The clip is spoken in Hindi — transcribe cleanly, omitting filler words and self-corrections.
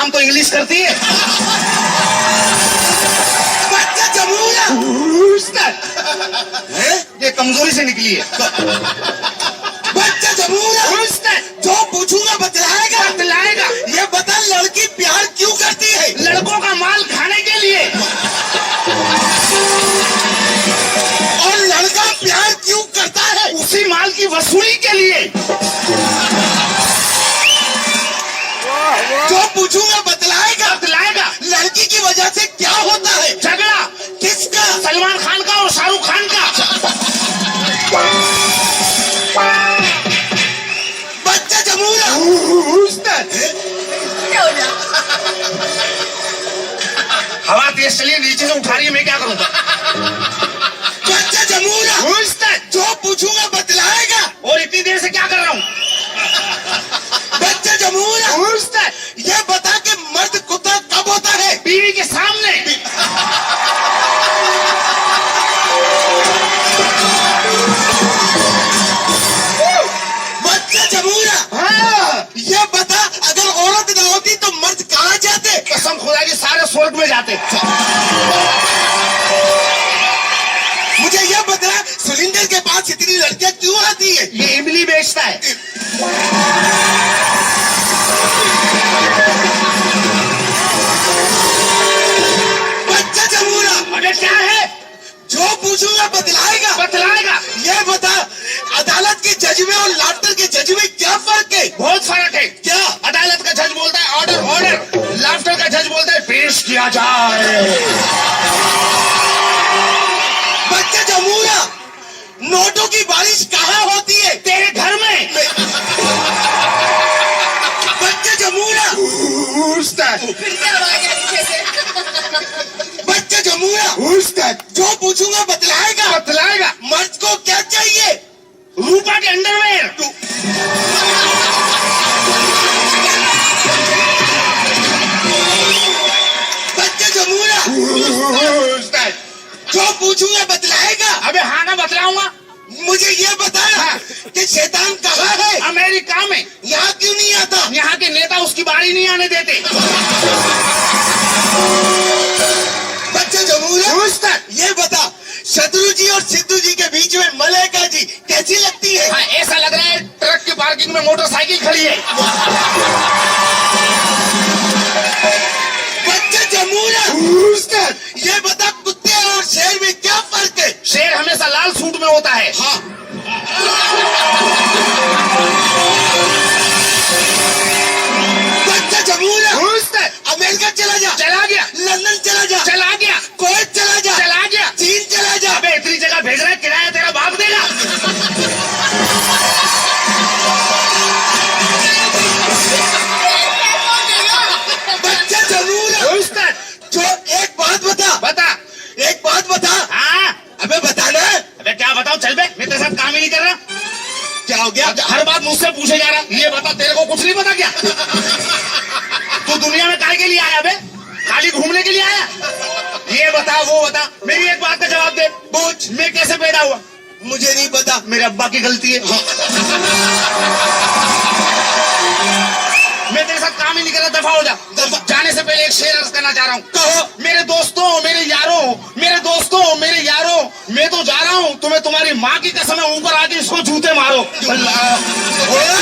काम तो इंग्लिश करती है। बच्चा जमूरा ये कमजोरी से निकली है। बच्चा जमूरा जो पूछूंगा बतलाएगा। बतलाएगा। ये बता लड़की प्यार क्यों करती है? लड़कों का माल खाने के लिए। और लड़का प्यार क्यों करता है? उसी माल की वसूली के लिए। जो पूछूंगा बतलाएगा। बतलाएगा। लड़की की वजह से क्या होता है? झगड़ा। किसका? सलमान खान का और शाहरुख खान का। बच्चा जमूरा हवा तेज चलिए, नीचे से उठा रही है, मैं क्या करूँगा? बच्चा जमूरा जो पूछूंगा बतलाएगा। और इतनी देर से क्या कर रहा हूँ? बच्चा जमूरा ये बता के मर्द कुत्ता कब होता है? बीवी के सामने। बच्चा जमूरा हाँ। ये बता अगर औरत न होती तो मर्द कहाँ जाते? कसम खुदा की सारे स्वर्ग में जाते। मुझे ये बता सुलिंदर के पास इतनी लड़कियां क्यों आती है? ये इमली बेचता है। बच्चा जमूरा अरे क्या है? जो पूछूंगा बतलाएगा। बतलाएगा। ये बता अदालत के जज में और लाफ्टर के जज में क्या फर्क है? बहुत फर्क है। क्या? अदालत का जज बोलता है ऑर्डर ऑर्डर, लाफ्टर का जज बोलता है पेश किया जाए। बच्चा जमूरा नोटों की बारिश कहाँ होती है? तेरे घर में। बच्चा जमूरा बच्चा जमूरा जो पूछूंगा बतलाएगा। बतलाएगा। मर्द को क्या चाहिए? रूपा के अंडरवेयर। बच्चा जमूरा जो पूछूंगा बतलाएगा। अबे हाँ ना बतलाऊंगा। मुझे ये बताया हाँ। कि शैतान कहाँ है? अमेरिका में। यहाँ क्यों नहीं आता? यहाँ के नेता उसकी बारी नहीं आने देते। बच्चा जमूरा ये बता शत्रु जी और सिद्धू जी के बीच में मलाइका जी कैसी लगती है? हाँ, ऐसा लग रहा है ट्रक की पार्किंग में मोटरसाइकिल खड़ी है। बच्चा जमूरा ये बता कुत्ते और शेर में क्या फर्क है? शेर हमेशा लाल सूट में होता है। हाँ। बच्चा जमूरा अमेरिका चला जा। चला गया। लंदन चला जा। चला गया। कुवैत चला जा। चला गया। चीन चला जा। अबे इतनी जगह भेज रहा है, किराया तेरा बाप देगा। बच्चा जमूरा जो एक बात बता। बता। एक बात बता। हाँ। अबे बताना। अबे क्या बताऊं? चल बे, मैं तेरे साथ काम ही नहीं कर रहा। क्या हो गया? हर बात मुझसे पूछे जा रहा। ये बता, तेरे को कुछ नहीं पता क्या? तू दुनिया में काहे के लिए आया बे? खाली घूमने के लिए आया? ये बता वो बता, मेरी एक बात का जवाब दे। पूछ। मैं कैसे पैदा हुआ? मुझे नहीं पता। मेरे अब्बा की गलती है। मैं तेरे साथ काम ही नहीं कर रहा, दफा हो जा। जाने से पहले एक शेर अर्ज करना चाह रहा हूँ। कहो। मेरे दोस्तों मेरे यारों, मैं तो जा रहा हूँ, तुम्हें तुम्हारी माँ की कसम है, ऊपर आके इसको जूते मारो। ओए! ओए!